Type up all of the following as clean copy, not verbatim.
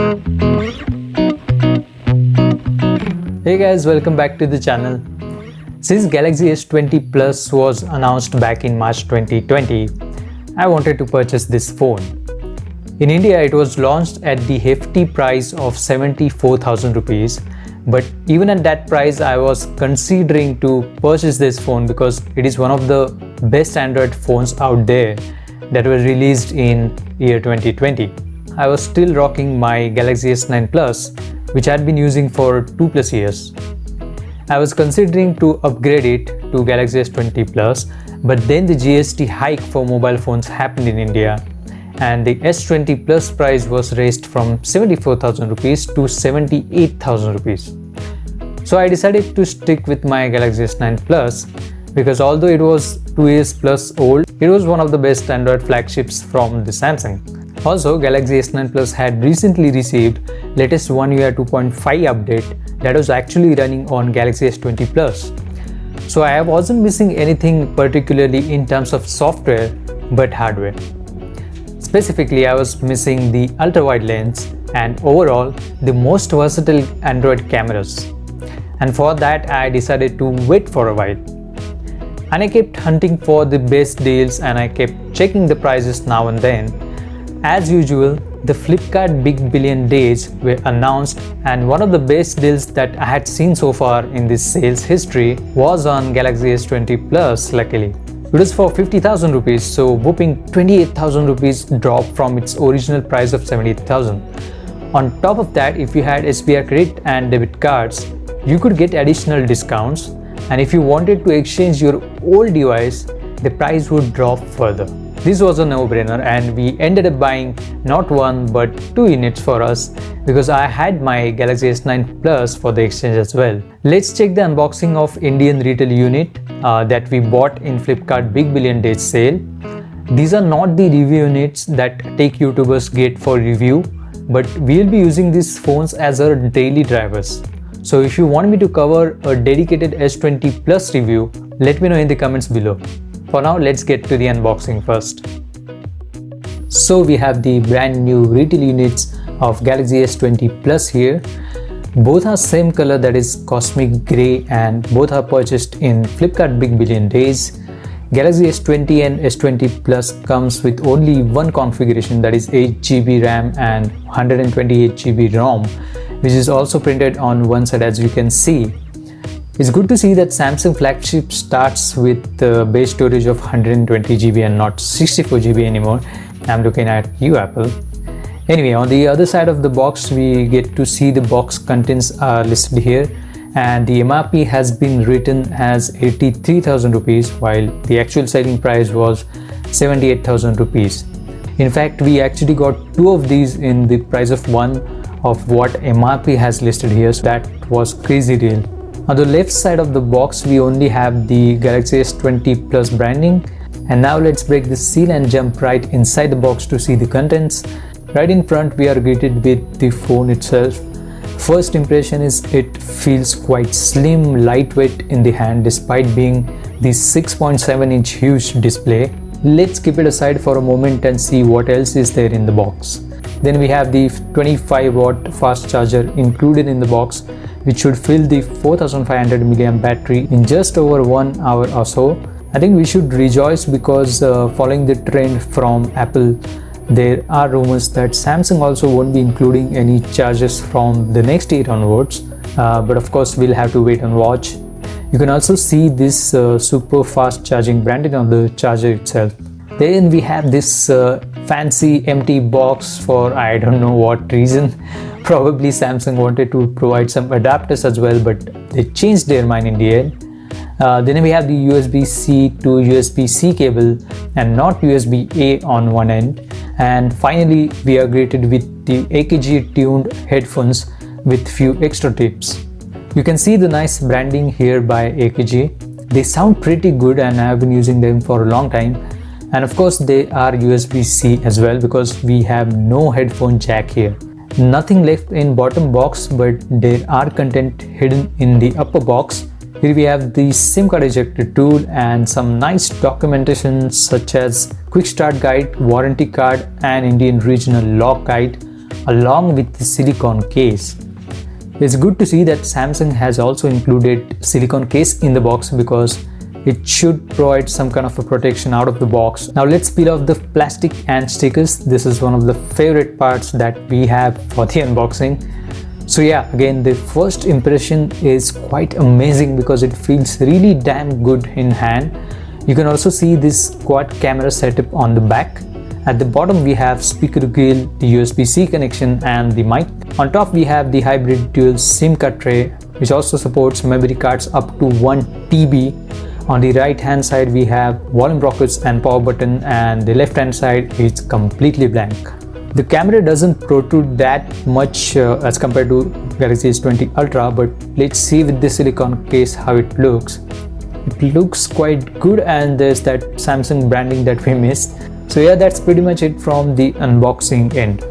Hey guys, welcome back to the channel. Since Galaxy S20 Plus was announced back in March 2020, I wanted to purchase this phone. In India, it was launched at the hefty price of 74,000 rupees. But even at that price, I was considering to purchase this phone because it is one of the best Android phones out there that was released in year 2020. I was still rocking my Galaxy S9 Plus, which I had been using for 2+ years. I was considering to upgrade it to Galaxy S20 Plus, but then the GST hike for mobile phones happened in India, and the S20 Plus price was raised from 74,000 rupees to 78,000 rupees. So I decided to stick with my Galaxy S9 Plus because although it was 2 years plus old, it was one of the best Android flagships from the Samsung. Also, Galaxy S9 Plus had recently received latest One UI 2.5 update that was actually running on Galaxy S20 Plus. So I wasn't missing anything particularly in terms of software but hardware. Specifically, I was missing the ultra-wide lens and overall the most versatile Android cameras. And for that, I decided to wait for a while. And I kept hunting for the best deals and I kept checking the prices now and then. As usual, the Flipkart Big Billion Days were announced, and one of the best deals that I had seen so far in this sales history was on Galaxy S20 Plus, luckily. It was for 50,000 rupees, so whooping 28,000 rupees drop from its original price of 78,000. On top of that, if you had SBI credit and debit cards, you could get additional discounts, and if you wanted to exchange your old device, the price would drop further. This was a no-brainer and we ended up buying not one but 2 units for us because I had my Galaxy S9 Plus for the exchange as well. Let's check the unboxing of Indian retail unit that we bought in Flipkart Big Billion Days sale. These are not the review units that tech YouTubers get for review, but we'll be using these phones as our daily drivers. So if you want me to cover a dedicated S20 Plus review, let me know in the comments below. For now, let's get to the unboxing first. So we have the brand new retail units of Galaxy S20 Plus here. Both are same color, that is cosmic grey, and both are purchased in Flipkart Big Billion Days. Galaxy S20 and S20 Plus comes with only one configuration, that is 8GB RAM and 128GB ROM, which is also printed on one side as you can see. It's good to see that Samsung flagship starts with the base storage of 120GB and not 64GB anymore. I'm looking at you, Apple. Anyway, on the other side of the box, we get to see the box contents are listed here, and the MRP has been written as 83,000 rupees while the actual selling price was 78,000 rupees. In fact, we actually got 2 of these in the price of one of what MRP has listed here, so that was crazy deal. On the left side of the box, we only have the Galaxy S20 Plus branding. And now let's break the seal and jump right inside the box to see the contents. Right in front, we are greeted with the phone itself. First impression is it feels quite slim, lightweight in the hand despite being the 6.7-inch huge display. Let's keep it aside for a moment and see what else is there in the box. Then we have the 25-watt fast charger included in the box, which should fill the 4500 mAh battery in just over 1 hour or so. I think we should rejoice because following the trend from Apple, there are rumors that Samsung also won't be including any chargers from the next year onwards. But of course, we'll have to wait and watch. You can also see this super fast charging branded on the charger itself. Then we have this fancy empty box for I don't know what reason. Probably Samsung wanted to provide some adapters as well, but they changed their mind in the end. Then we have the USB-C to USB-C cable and not USB-A on one end. And finally, we are greeted with the AKG tuned headphones with few extra tips. You can see the nice branding here by AKG. They sound pretty good and I have been using them for a long time. And of course, they are USB-C as well because we have no headphone jack here. Nothing left in bottom box, but there are content hidden in the upper box. Here we have the SIM card ejector tool and some nice documentation such as quick start guide, warranty card and Indian regional lock guide. along with the silicone case. It's good to see that Samsung has also included silicone case in the box because it should provide some kind of a protection out of the box. Now let's peel off the plastic and stickers. This is one of the favorite parts that we have for the unboxing. So yeah, again, the first impression is quite amazing because it feels really damn good in hand. You can also see this quad camera setup on the back. At the bottom we have speaker grill, the USB-C connection and the mic. On top we have the hybrid dual SIM card tray, which also supports memory cards up to 1 TB. On the right hand side we have volume rockets and power button, and the left hand side is completely blank. The camera doesn't protrude that much as compared to Galaxy S20 Ultra, but let's see with the silicone case how it looks. It looks quite good, and there's that Samsung branding that we missed. So yeah, that's pretty much it from the unboxing end.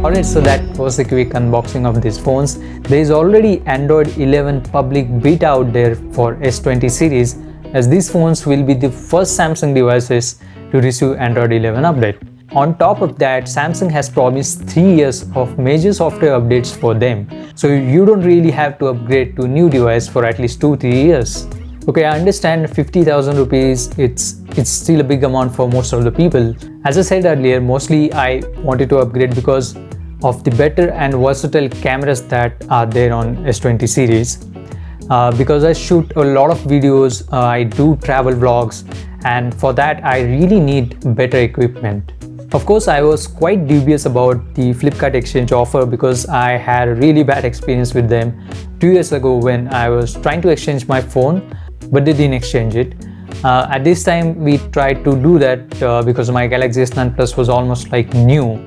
Alright, so that was a quick unboxing of these phones. There is already Android 11 public beta out there for S20 series, as these phones will be the first Samsung devices to receive Android 11 update. On top of that, Samsung has promised 3 years of major software updates for them, so you don't really have to upgrade to a new device for at least 2-3 years. Okay, I understand 50,000 rupees, it's still a big amount for most of the people. As I said earlier, mostly I wanted to upgrade because of the better and versatile cameras that are there on S20 series. Because I shoot a lot of videos, I do travel vlogs, and for that I really need better equipment. Of course, I was quite dubious about the Flipkart exchange offer because I had a really bad experience with them 2 years ago when I was trying to exchange my phone, but they didn't exchange it. At this time we tried to do that because my Galaxy S9 Plus was almost like new,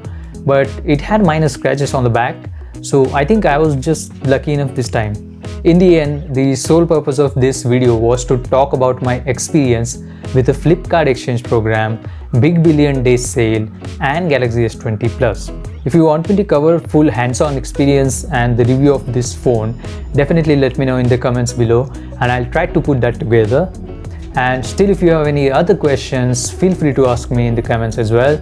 but it had minor scratches on the back, so I think I was just lucky enough this time. In the end, the sole purpose of this video was to talk about my experience with the Flipkart exchange program, Big Billion Days sale and Galaxy S20 Plus. If you want me to cover full hands-on experience and the review of this phone, definitely let me know in the comments below and I'll try to put that together. And still, if you have any other questions, feel free to ask me in the comments as well.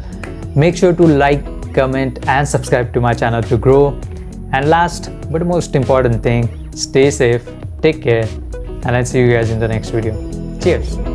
Make sure to like, comment and subscribe to my channel to grow. And last but most important thing, stay safe, take care, and I'll see you guys in the next video. Cheers!